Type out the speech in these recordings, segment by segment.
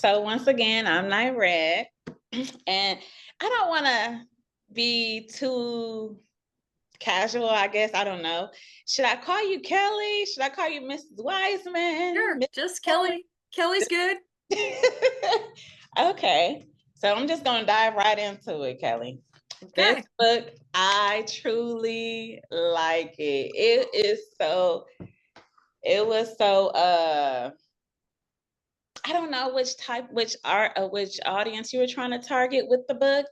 So once again, I'm Night Red, and I don't want to be too casual, I guess. I don't know. Should I call you Kelly? Should I call you Mrs. Wiseman? Sure, just Kelly. Kelly's good. Okay. So I'm just going to dive right into it, Kelly. This Okay. book, I truly like it. It was so I don't know which audience you were trying to target with the book,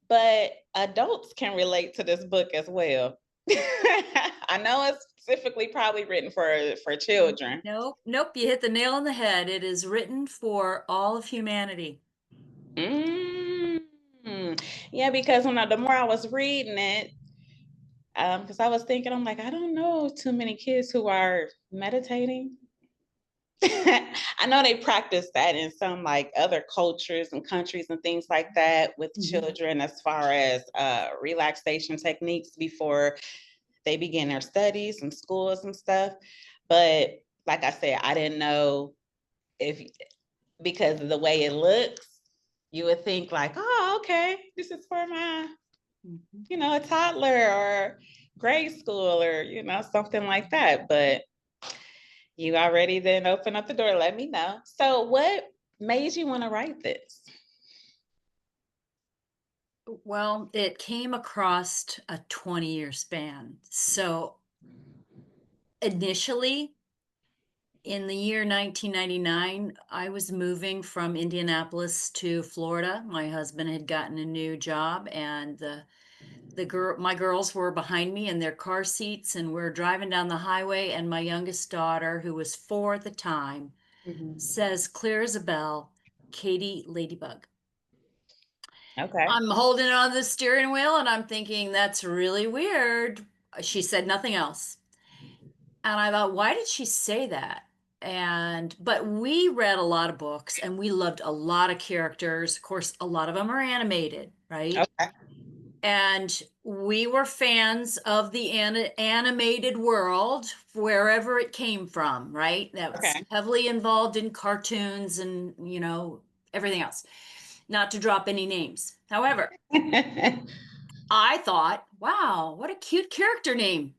but adults can relate to this book as well. I know it's specifically probably written for children. Nope, you hit the nail on the head. It is written for all of humanity. Mm. Yeah, because the more I was reading it, because I was thinking, I'm like, I don't know too many kids who are meditating. I know they practice that in some like other cultures and countries and things like that with children as far as relaxation techniques before they begin their studies and schools and stuff. But like I said, I didn't know if because of the way it looks, you would think like, oh, okay, this is for my, a toddler or grade school or, something like that. But you already then open up the door. Let me know. So what made you want to write this? Well, it came across a 20-year span. So initially, in the year 1999, I was moving from Indianapolis to Florida. My husband had gotten a new job, and my girls were behind me in their car seats, and we're driving down the highway, and my youngest daughter, who was 4 at the time, says clear as a bell, Katie Ladybug. Okay. I'm holding on the steering wheel and I'm thinking, that's really weird. She said nothing else. And I thought, why did she say that? But we read a lot of books and we loved a lot of characters. Of course, a lot of them are animated, right? Okay. And we were fans of the animated world, wherever it came from, right? That was Okay. heavily involved in cartoons and, everything else. Not to drop any names. However, I thought, wow, what a cute character name.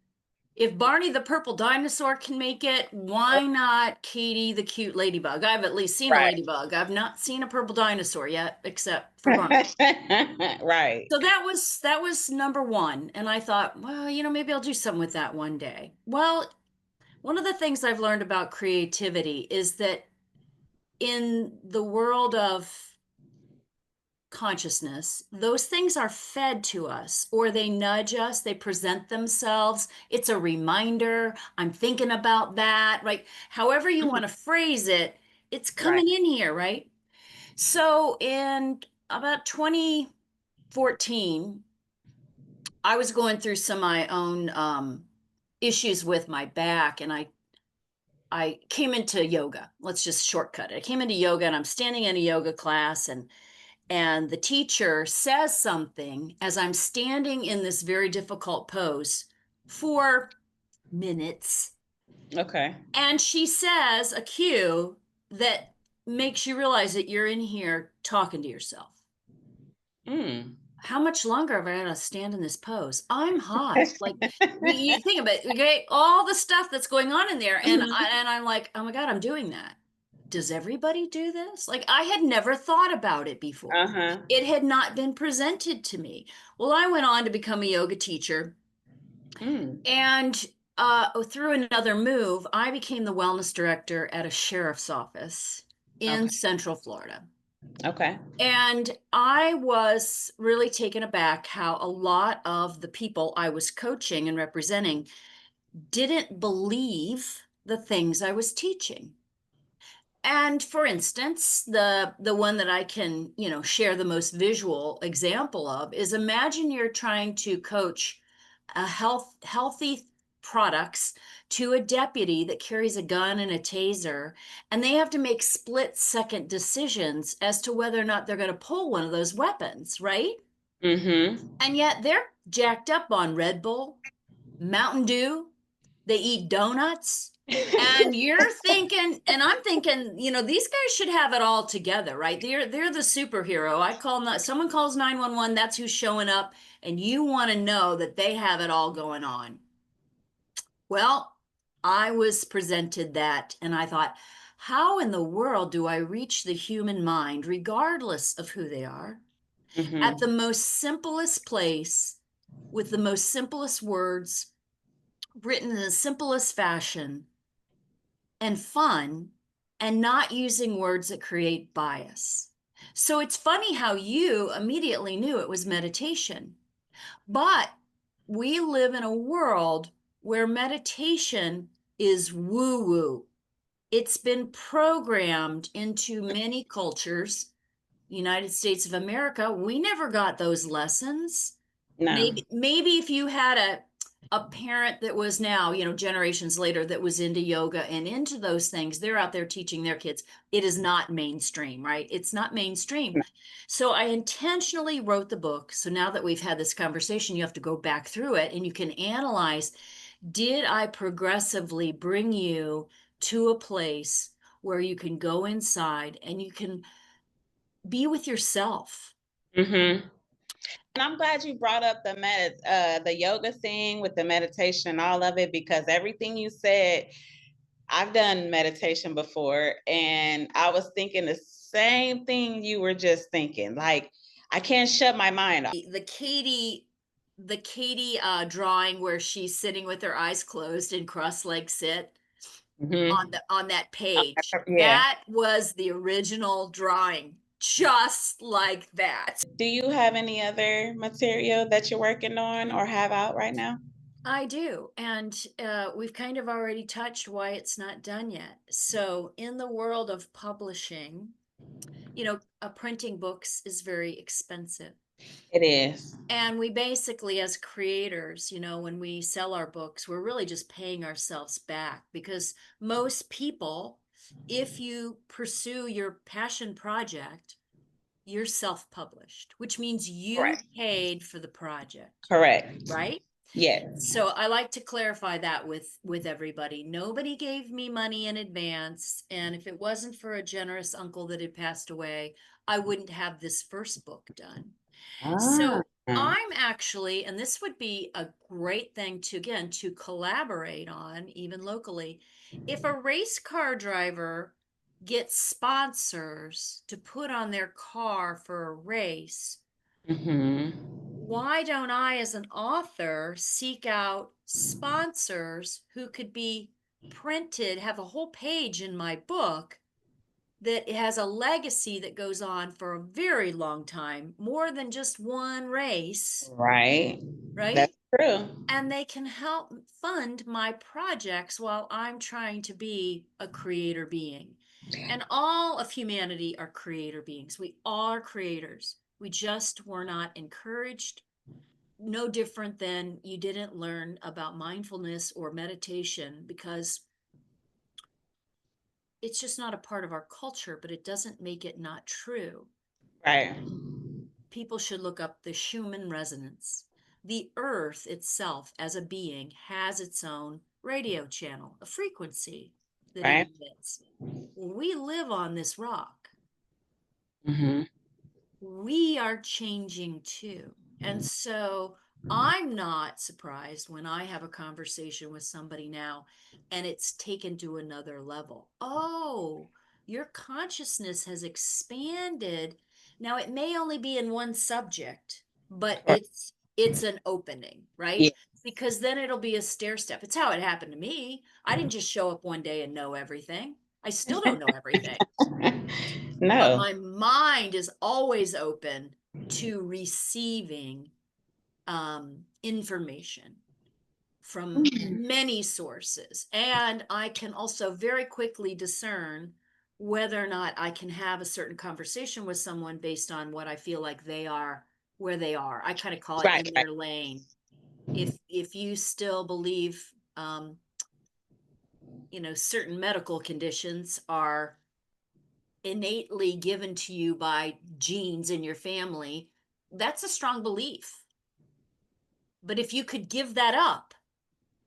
If Barney the purple dinosaur can make it, why not Katie the cute ladybug? I've at least seen a Right. ladybug. I've not seen a purple dinosaur yet, except for Barney. Right. So that was number one. And I thought, well, maybe I'll do something with that one day. Well, one of the things I've learned about creativity is that in the world of consciousness, those things are fed to us or they nudge us, they present themselves. It's a reminder. I'm thinking about that, right? However you want to phrase it, it's Right. coming in here, right? So in about 2014, I was going through some of my own issues with my back, and I came into yoga. Let's just shortcut it. I came into yoga and I'm standing in a yoga class, and the teacher says something as I'm standing in this very difficult pose for minutes. Okay. And she says a cue that makes you realize that you're in here talking to yourself. Mm. How much longer have I got to stand in this pose? I'm hot. Like you think about it, okay, all the stuff that's going on in there, and I'm like, oh my God, I'm doing that. Does everybody do this? Like I had never thought about it before. Uh-huh. It had not been presented to me. Well, I went on to become a yoga teacher, Mm. and through another move, I became the wellness director at a sheriff's office in Okay. Central Florida. Okay. And I was really taken aback how a lot of the people I was coaching and representing didn't believe the things I was teaching. And for instance, the one that I can, share the most visual example of is, imagine you're trying to coach a healthy products to a deputy that carries a gun and a taser, and they have to make split-second decisions as to whether or not they're going to pull one of those weapons, right? Mm-hmm. And yet they're jacked up on Red Bull, Mountain Dew, they eat donuts, And you're thinking, and I'm thinking, these guys should have it all together, right? They're the superhero. I call not someone calls 911, that's who's showing up, and you want to know that they have it all going on. Well, I was presented that, and I thought, how in the world do I reach the human mind, regardless of who they are, at the Hmm. most simplest place, with the most simplest words, written in the simplest fashion, and fun, and not using words that create bias? So it's funny how you immediately knew it was meditation. But we live in a world where meditation is woo woo. It's been programmed into many cultures. United States of America, we never got those lessons. No. Maybe if you had a parent that was now, generations later, that was into yoga and into those things, they're out there teaching their kids. It is not mainstream, right? It's not mainstream. No. So I intentionally wrote the book. So now that we've had this conversation, you have to go back through it and you can analyze, did I progressively bring you to a place where you can go inside and you can be with yourself? Hmm. And I'm glad you brought up the yoga thing with the meditation and all of it, because everything you said, I've done meditation before, and I was thinking the same thing you were just thinking. Like, I can't shut my mind off. The Katie drawing where she's sitting with her eyes closed and cross-legged sit on Hmm. the on that page. Yeah. That was the original drawing, just like that. Do you have any other material that you're working on or have out right now? I do. And we've kind of already touched why it's not done yet. So, in the world of publishing, printing books is very expensive. It is. And we basically, as creators, when we sell our books, we're really just paying ourselves back, because most people, if you pursue your passion project, you're self published, which means you Correct. paid for the project, Correct. right? Yes. So I like to clarify that with everybody. Nobody gave me money in advance, and if it wasn't for a generous uncle that had passed away, I wouldn't have this first book done. Ah. So I'm actually, and this would be a great thing to, again, to collaborate on, even locally. If a race car driver gets sponsors to put on their car for a race, Hmm. why don't I, as an author, seek out sponsors who could be printed, have a whole page in my book that has a legacy that goes on for a very long time, more than just one race, Right. right? That's true. And they can help fund my projects while I'm trying to be a creator being. And all of humanity are creator beings. We are creators. We just were not encouraged. No different than you didn't learn about mindfulness or meditation because it's just not a part of our culture, but it doesn't make it not true. Right. People should look up the Schumann resonance. The earth itself, as a being, has its own radio channel, a frequency that it Right. emits. We live on this rock. Hmm. We are changing too. And so I'm not surprised when I have a conversation with somebody now and it's taken to another level. Oh, your consciousness has expanded. Now it may only be in one subject, but it's an opening, right? Yeah. Because then it'll be a stair step. It's how it happened to me. I didn't just show up one day and know everything. I still don't know everything, but No. my mind is always open to receiving information from many sources. And I can also very quickly discern whether or not I can have a certain conversation with someone based on what I feel like they are, where they are. I kind of call it Right. in Right. their lane. If you still believe certain medical conditions are innately given to you by genes in your family, that's a strong belief. But if you could give that up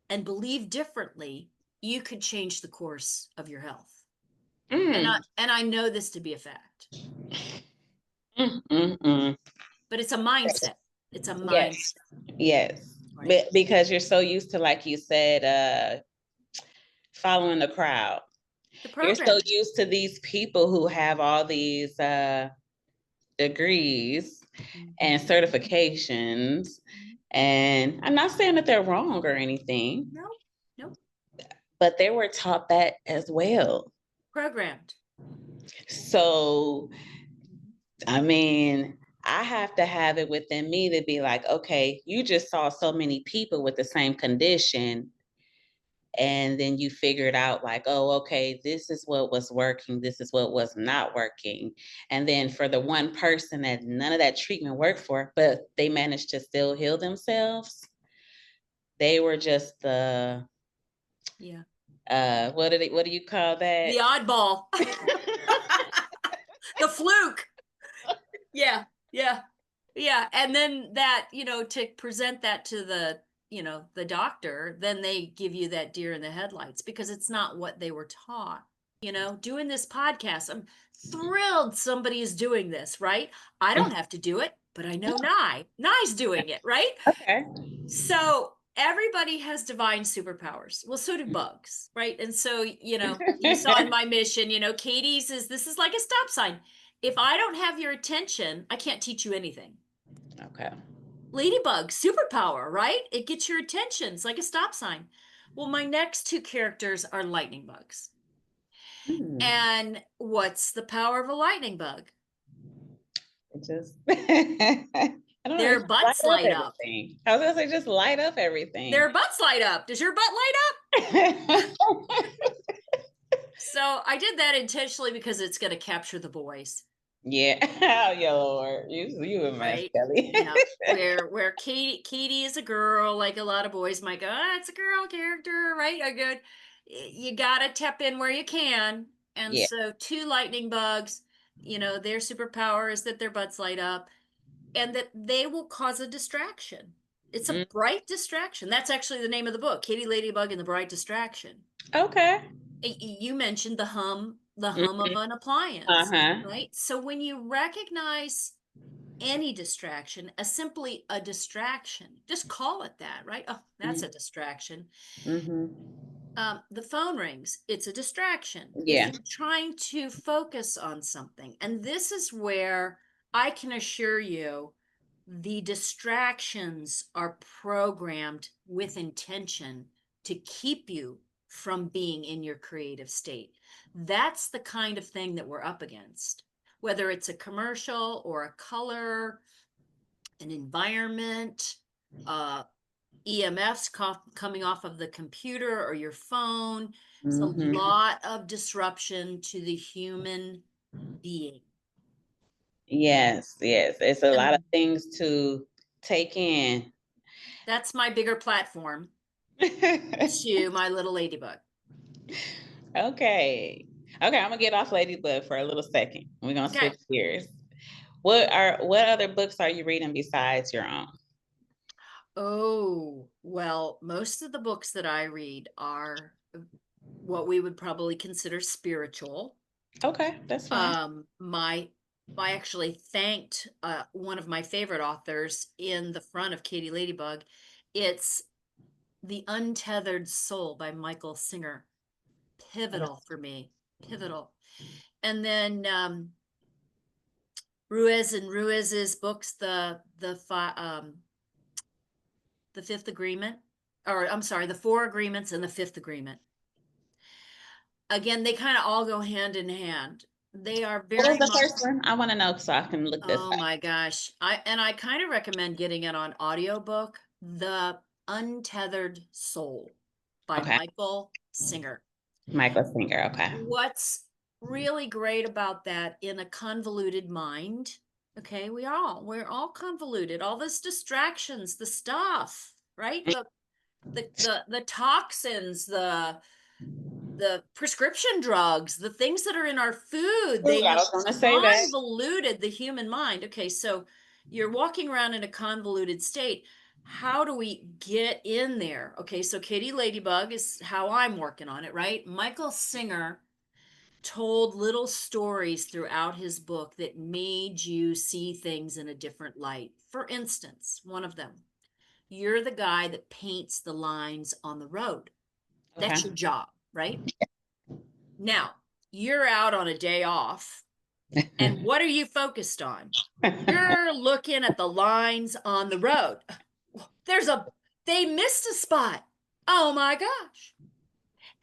and believe differently, you could change the course of your health. Mm. And I know this to be a fact. Mm, mm, mm. But it's a mindset. It's a Yes. mindset, Yes. right? Because you're so used to, like you said, following the crowd. The You're so program. used to these people who have all these degrees and Mhm. certifications. And I'm not saying that they're wrong or anything, Nope. Nope. but they were taught that as well. Programmed. So, Mhm. I mean, I have to have it within me to be like, okay, you just saw so many people with the same condition. And then you figured out, like, oh, okay, this is what was working, this is what was not working. And then for the one person that none of that treatment worked for, but they managed to still heal themselves, they were just the Yeah. what do you call that? The oddball. The fluke. Yeah. Yeah. Yeah. And then that, to present that to the doctor, then they give you that deer in the headlights because it's not what they were taught. Doing this podcast, I'm thrilled somebody is doing this, right? I don't have to do it, but I know Nye's doing it, right? Okay. So everybody has divine superpowers. Well, so do bugs, right? And so, you saw in my mission, Katie's this is like a stop sign. If I don't have your attention, I can't teach you anything. Okay. Ladybug, superpower, right? It gets your attention. It's like a stop sign. Well, my next two characters are lightning bugs. Hmm. And what's the power of a lightning bug? It just I don't know, it Their just light butts up light up. everything. I was gonna say just light up Their everything. butts light up. Does your butt light up? So I did that intentionally because it's going to capture the boys, Yeah. Oh, yeah, Lord. You a mess, right? Kelly. Yeah, where Katie is a girl, like a lot of boys might go, it's a girl character, right? A good, you gotta tap in where you can. And Yeah. so two lightning bugs, their superpower is that their butts light up and that they will cause a distraction. It's a Mm, bright distraction. That's actually the name of the book, Katie Ladybug and the Bright Distraction. okay. You mentioned the hum of Mhm. an appliance, Uh-huh. right? So when you recognize any distraction as simply a distraction, just call it that, right? Oh, that's a distraction. Mm-hmm. The phone rings, it's a distraction if Yeah. you're trying to focus on something. And this is where I can assure you the distractions are programmed with intention to keep you from being in your creative state. That's the kind of thing that we're up against, whether it's a commercial or a color, an environment, uh, EMFs coming off of the computer or your phone. It's a Mm-hmm. lot of disruption to the human being. Yes, yes. It's a lot of And things to take in. that's my bigger platform to my little ladybug. Okay. Okay, I'm gonna get off Ladybug for a little second. We're gonna Okay. switch gears. What other books are you reading besides your own? Oh, well, most of the books that I read are what we would probably consider spiritual. Okay, that's fine. My I actually thanked one of my favorite authors in the front of Katie Ladybug. It's The Untethered Soul by Michael Singer. Pivotal for me. Pivotal. And then Ruiz and Ruiz's books, the Fifth Agreement, or I'm sorry, the Four Agreements and the Fifth Agreement. Again, they kind of all go hand in hand. They are What was very the much, first one? I want to know so I can look this oh my gosh. I kind of recommend getting it on audiobook, The Untethered Soul by up. Okay. Michael Singer. Michael Singer. Okay. What's really great about that in a convoluted mind, okay, we're all convoluted, all this distractions, the stuff, right? The toxins, the prescription drugs, the things that are in our food, Ooh, they I have was gonna say that. convoluted the human mind. Okay, so you're walking around in a convoluted state. how do we get in there? Okay, so Katie Ladybug is how I'm working on it, right? Michael Singer told little stories throughout his book that made you see things in a different light. For instance, one of them, you're the guy that paints the lines on the road. Okay. That's your job, right? Now, you're out on a day off, and what are you focused on? You're looking at the lines on the road. There's a, they missed a spot. Oh my gosh.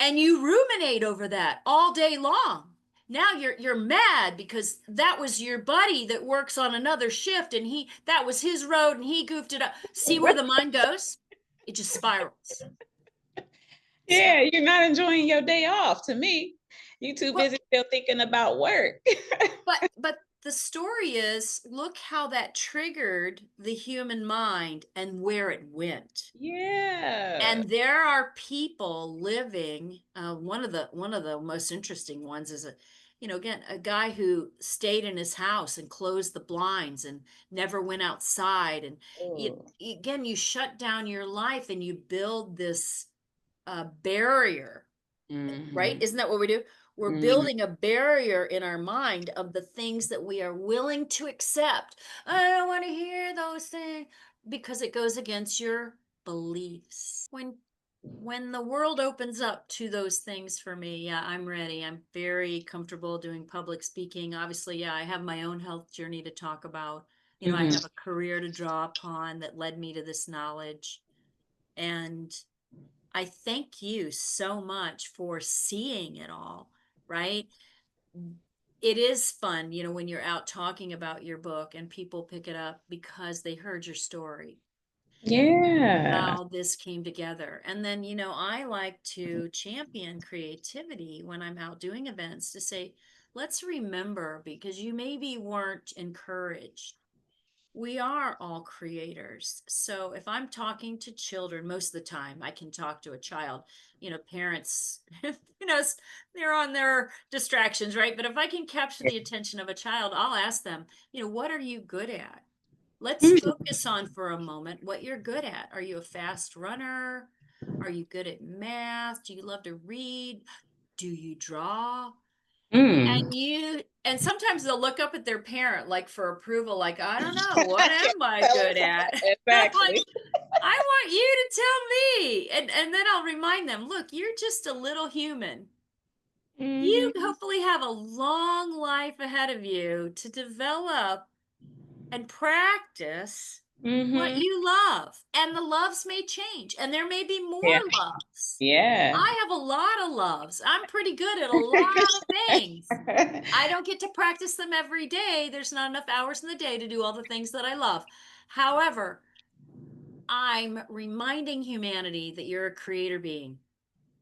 And you ruminate over that all day long. Now you're mad because that was your buddy that works on another shift and that was his road and he goofed it up. See where the mind goes? It just spirals. Yeah, So, you're not enjoying your day off to me. You too well, busy still thinking about work. but the story is, look how that triggered the human mind and where it went. Yeah. And there are people living, one of the most interesting ones is again, a guy who stayed in his house and closed the blinds and never went outside. And Ooh. again, you shut down your life and you build this barrier, right? Mm-hmm. Isn't that what we do? We're Mm-hmm. building a barrier in our mind of the things that we are willing to accept. I don't want to hear those things because it goes against your beliefs. When the world opens up to those things for me, yeah, I'm ready. I'm very comfortable doing public speaking. Obviously, yeah, I have my own health journey to talk about. I Mm-hmm. have a career to draw upon that led me to this knowledge. And I thank you so much for seeing it all, right? It is fun, when you're out talking about your book and people pick it up because they heard your story, Yeah. how this came together. And then, I like to champion creativity when I'm out doing events to say, let's remember, because you maybe weren't encouraged, we are all creators. So if I'm talking to children, most of the time I can talk to a child. Parents, they're on their distractions, right? But if I can capture the attention of a child, I'll ask them, what are you good at? Let's focus on for a moment what you're good at. Are you a fast runner? Are you good at math? Do you love to read? Do you draw? Mm. And sometimes they'll look up at their parent like for approval, like, I don't know, what Yeah, am I tell good us at? I'm like, exactly. I want you to tell me. And then I'll remind them, look, you're just a little human. You Mm-hmm. hopefully have a long life ahead of you to develop and practice what Mm-hmm. you love. And the loves may change, and there may be more Yeah. loves. Yeah. I have a lot of loves. I'm pretty good at a lot of things. I don't get to practice them every day. There's not enough hours in the day to do all the things that I love. However, I'm reminding humanity that you're a creator being.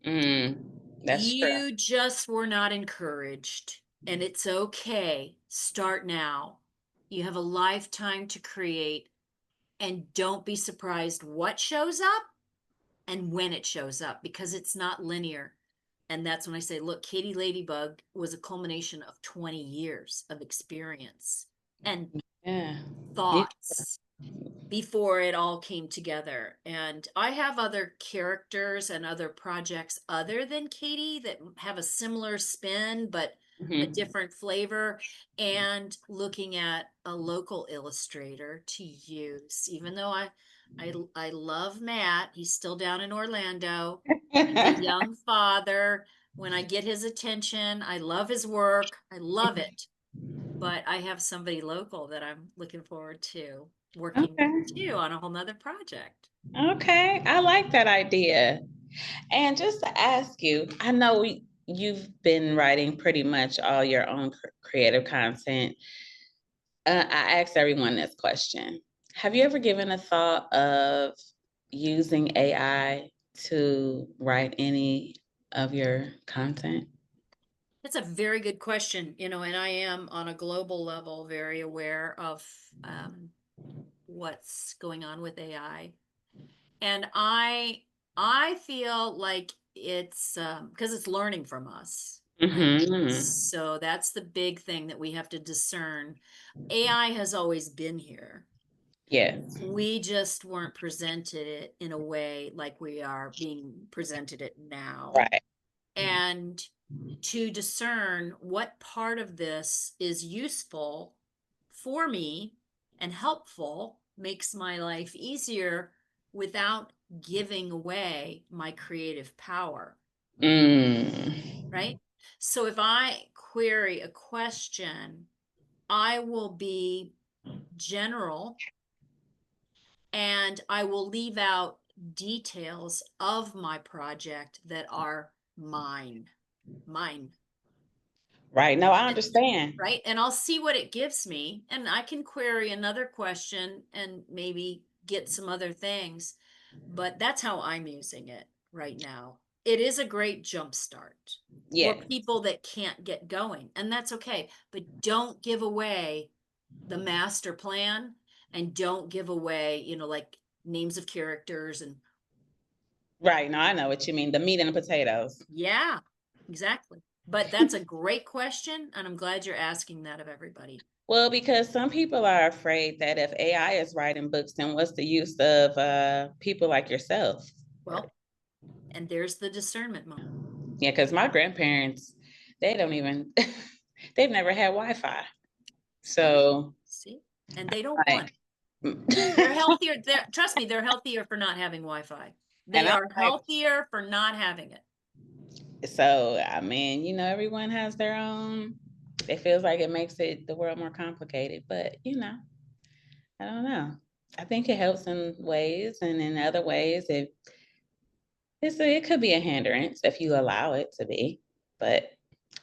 Mm. That's true. You just were not encouraged, and it's okay. Start now. You have a lifetime to create, and don't be surprised what shows up and when it shows up because it's not linear. And that's when I say, look, Katie Ladybug was a culmination of 20 years of experience and Yeah. You- thoughts before it all came together. And I have other characters and other projects other than Katie that have a similar spin, but a Mhm. different flavor. And looking at a local illustrator to use, even though I love Matt, he's still down in Orlando. He's a young father. When I get his attention, I love his work. I love it. But I have somebody local that I'm looking forward to working with Okay. too on a whole nother project. Okay. I like that idea. And just to ask you, I know you've been writing pretty much all your own creative content. I asked everyone this question. Have you ever given a thought of using AI to write any of your content? That's a very good question, and I am on a global level very aware of what's going on with AI. And I feel like it's because it's learning from us, right? Mm-hmm. So that's the big thing that we have to discern. AI has always been here. Yes. We just weren't presented it in a way like we are being presented it now. Right. And to discern what part of this is useful for me and helpful makes my life easier without giving away my creative power, Mm. right? So if I query a question, I will be general and I will leave out details of my project that are mine, Right. No, I understand. right? And I'll see what it gives me. And I can query another question and maybe get some other things. But that's how I'm using it right now. It is a great jump start for Yeah. people that can't get going. And that's okay. But don't give away the master plan and don't give away, like names of characters and Right. No, I know what you mean. The meat and the potatoes. yeah, exactly. But that's a great question, and I'm glad you're asking that of everybody. Well, because some people are afraid that if AI is writing books, then what's the use of people like yourself? Well, and there's the discernment moment. Yeah, because my grandparents, they don't even, they've never had Wi-Fi. See, So, see, and they don't want like, it. They're healthier. Trust me, they're healthier for not having Wi-Fi. and They I'm are like, healthier for not having it. so I mean, everyone has their own. It feels like it makes the world more complicated, but I don't know. I think it helps in ways, and in other ways, it could be a hindrance if you allow it to be. But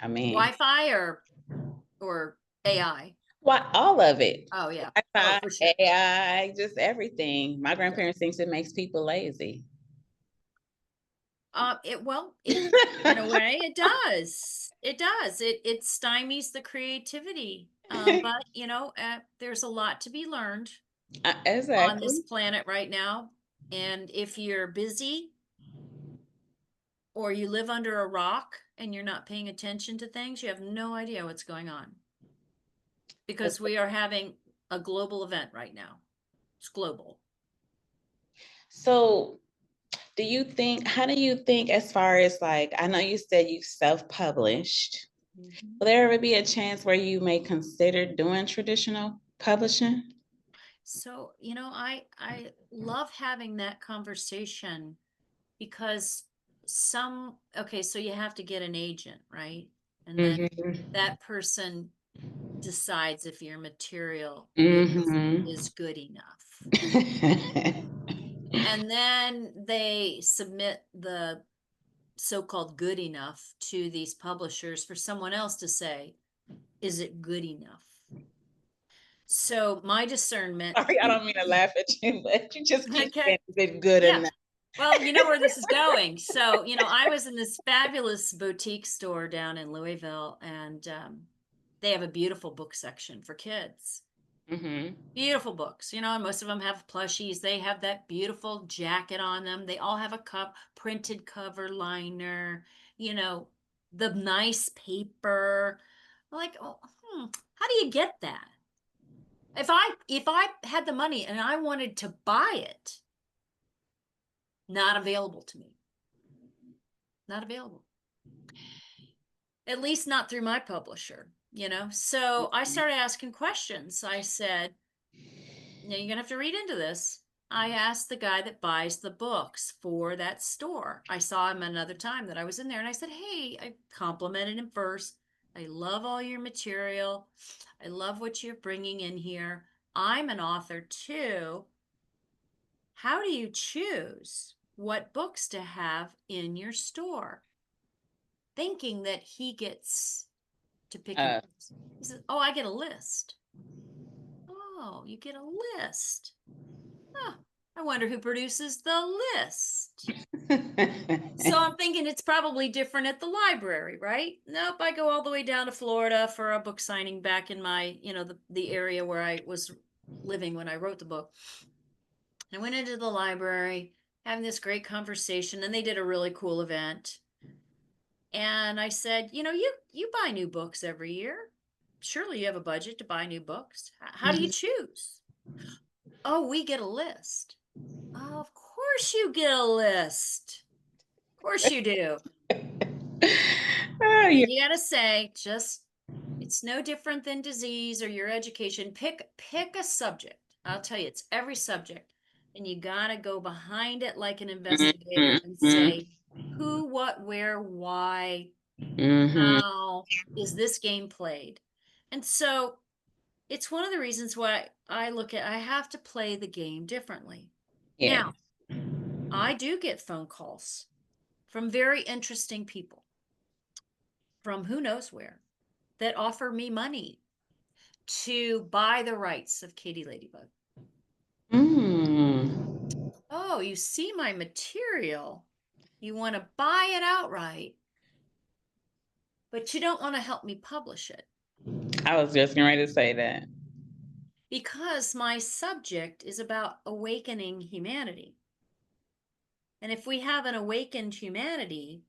I mean, Wi-Fi or AI. why all of it? Oh yeah. Oh, Wi-Fi, for sure. AI, just everything. My Yeah. grandparents thinks it makes people lazy. It in a way it does. It does. It stymies the creativity. But there's a lot to be learned on this Exactly. planet right now. And if you're busy or you live under a rock and you're not paying attention to things, you have no idea what's going on because we are having a global event right now. It's global. So, how do you think, as far as like, I know you said you self-published. Mhm. Will there ever be a chance where you may consider doing traditional publishing? So, I love having that conversation because okay, so you have to get an agent, right? And then Mm-hmm. that person decides if your material is Mm-hmm. good enough. And then they submit the so-called good enough to these publishers for someone else to say, is it good enough? So my discernment, Sorry, I don't mean to laugh at you, but you just keep okay, saying, is it good yeah. enough? Well, you know where this is going. So, I was in this fabulous boutique store down in Louisville, and they have a beautiful book section for kids. Mm-hmm. Beautiful books, and most of them have plushies. They have that beautiful jacket on them. They all have a printed cover liner, you know, the nice paper. Like, oh, how do you get that? If I had the money and I wanted to buy it, not available to me. Not available. At least not through my publisher. So I started asking questions. I said, now you're gonna have to read into this. I asked the guy that buys the books for that store. I saw him another time that I was in there and I said, hey, I complimented him first. I love all your material. I love what you're bringing in here. I'm an author too. How do you choose what books to have in your store? Thinking that he gets to pick and Uh, choose. He says, oh, I get a list. Oh, you get a list. Huh. I wonder who produces the list. So I'm thinking it's probably different at the library, right? Nope, I go all the way down to Florida for a book signing back in my, the area where I was living when I wrote the book. I went into the library, having this great conversation, and they did a really cool event. And I said, you buy new books every year. Surely you have a budget to buy new books. How do you choose? Oh, we get a list. Of course you get a list. Of course you do. Oh, And yeah. then you got to say, just it's no different than disease or your education. Pick a subject. I'll tell you, it's every subject. And you got to go behind it like an investigator and Mm-hmm. say who, what, where, why, Mm-hmm. how is this game played? And so it's one of the reasons why I have to play the game differently. Yeah. Now, I do get phone calls from very interesting people from who knows where that offer me money to buy the rights of Katie Ladybug. Mm. Oh, you see my material. You want to buy it outright, but you don't want to help me publish it I was just getting ready to say that. because my subject is about awakening humanity. And if we have an awakened humanity,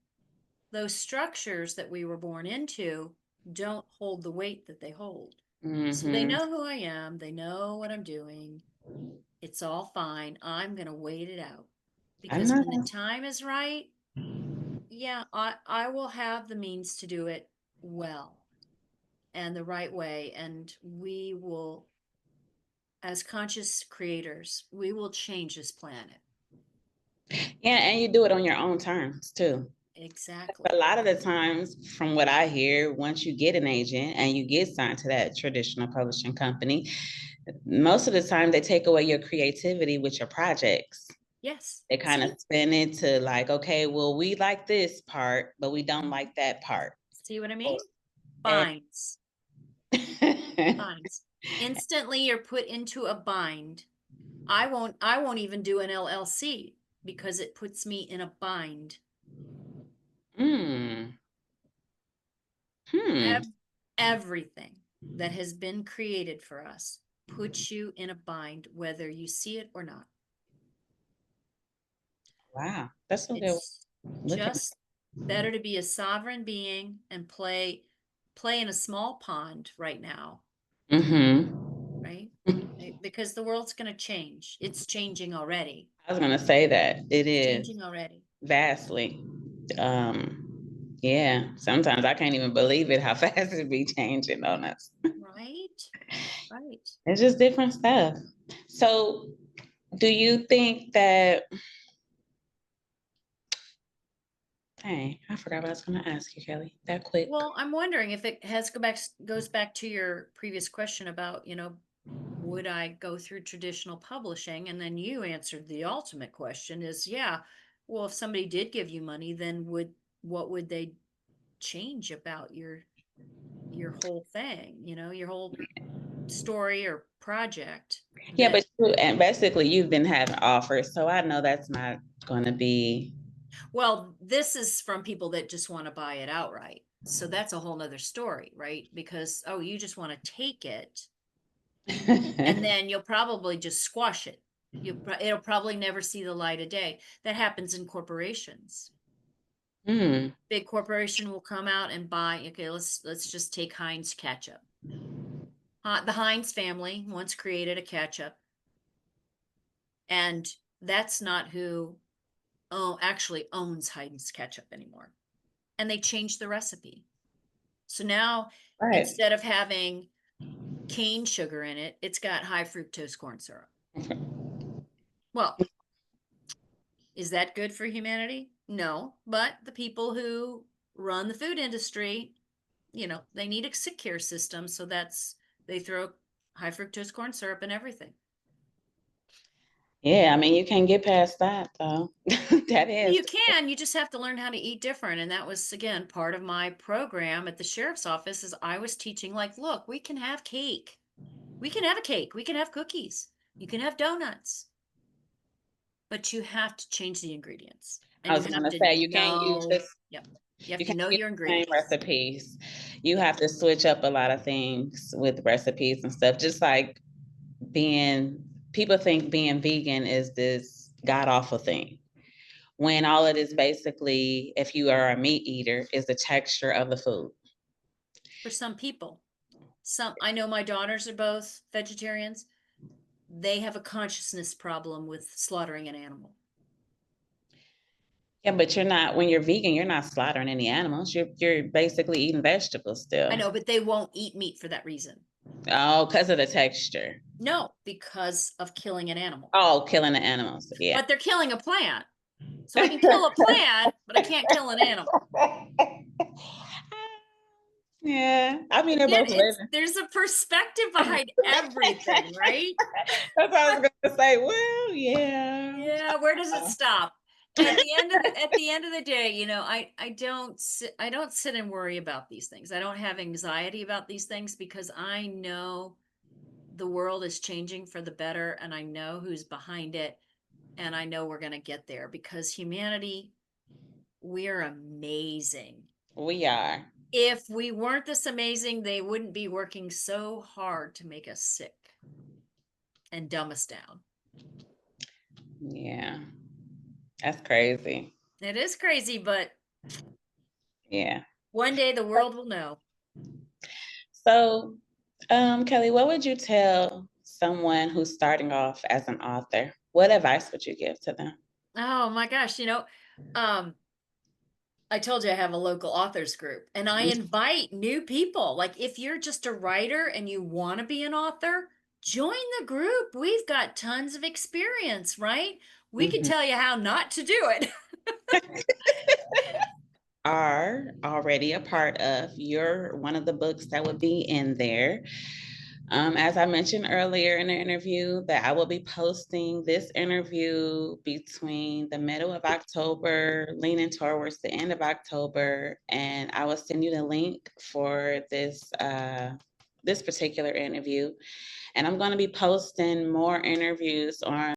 those structures that we were born into don't hold the weight that they hold. So they Mm-hmm. know who I am, they know what I'm doing. It's all fine. I'm going to wait it out I because when the know. time is right, yeah, I will have the means to do it well and the right way. And we will, as conscious creators, we will change this planet. Yeah, and you do it on your own terms too. A Exactly. lot of the times, from what I hear, once you get an agent and you get signed to that traditional publishing company, most of the time they take away your creativity with your projects. Yes. They kind of See? spin it to like, okay, well, we like this part, but we don't Mhm. like that part. See what I Oh, mean? and Binds. Binds. Instantly you're put into a bind. I won't even do an LLC because it puts me in a bind. mm, hmm. Everything that has been created for us puts you in a bind, whether you see it or not. Wow, that's a good It's look at. just better to be a sovereign being and play in a small pond right now, Mm-hmm. right? Because the world's going to change. It's changing already. I was gonna say that it It's is changing already. vastly. Yeah, sometimes I can't even believe it how fast it be changing on us. Right? Right. It's just different stuff. So, do you think that? Hey, I forgot what I was going to ask you, Kelly. That quick. Well, I'm wondering if it goes back to your previous question about, would I go through traditional publishing? And then you answered the ultimate question is, yeah, well, if somebody did give you money, then what would they change about your whole thing, your whole story or project Yeah, that but and basically you've been having offers, so I know that's not going to be. well, this is from people that just want to buy it outright. So that's a whole nother story, right? Because, oh, you just want to take it and then you'll probably just squash it. It'll probably never see the light of day. That happens in corporations. Hmm. Big corporation will come out and buy. Okay, let's just take Heinz ketchup. The Heinz family once created a ketchup, and that's not who actually owns Heinz ketchup anymore. And they changed the recipe. So now Right. instead of having cane sugar in it, it's got high fructose corn syrup. Well, is that good for humanity? No, but the people who run the food industry, they need a secure system, so they throw high fructose corn syrup and everything. Yeah, I mean you can't get past that though. That Well, is. you just have to learn how to eat different. And that was, again, part of my program at the sheriff's office is I was teaching, like, look, we can have cake. We can have a cake. We can have cookies. You can have donuts, but you have to change the ingredients I and you was have gonna to say you can't use know, this. yep, you have You to can't know use your the same ingredients. recipes. You Yep. have to switch up a lot of things with recipes and stuff. Just like being, people think being vegan is this god awful thing. When all it is basically, if you are a meat eater, is the texture of the food. For some people, I know my daughters are both vegetarians. they have a consciousness problem with slaughtering an animal. Yeah, but you're not, when you're vegan, you're not slaughtering any animals. You're basically eating vegetables still. I know, but they won't eat meat for that reason. Oh, because of the texture. No, because of killing an animal. Oh, killing the animals. Yeah. But they're killing a plant. So I can kill a plant, but I can't kill an animal. Yeah. I mean, they're Again, both living. there's a perspective behind everything, right? That's what I was gonna say. Well, yeah. Yeah, where does it stop? At the end of the day, you know, I don't sit and worry about these things. I don't have anxiety about these things because I know the world is changing for the better and I know who's behind it and I know we're going to get there because humanity, we're amazing. We are. If we weren't this amazing, they wouldn't be working so hard to make us sick and dumb us down. Yeah. That's crazy. It is crazy, but Yeah. one day the world will know. So, Kelly, what would you tell someone who's starting off as an author? What advice would you give to them? Oh my gosh, you know, I told you I have a local authors group and I invite new people. Like if you're just a writer and you want to be an author, join the group. We've got tons of experience, right? We can tell you how not to do it. Are already a part of. You're one of the books that would be in there. As I mentioned earlier in the interview, that I will be posting this interview between the middle of October, leaning towards the end of October, and I will send you the link for this particular interview. And I'm going to be posting more interviews on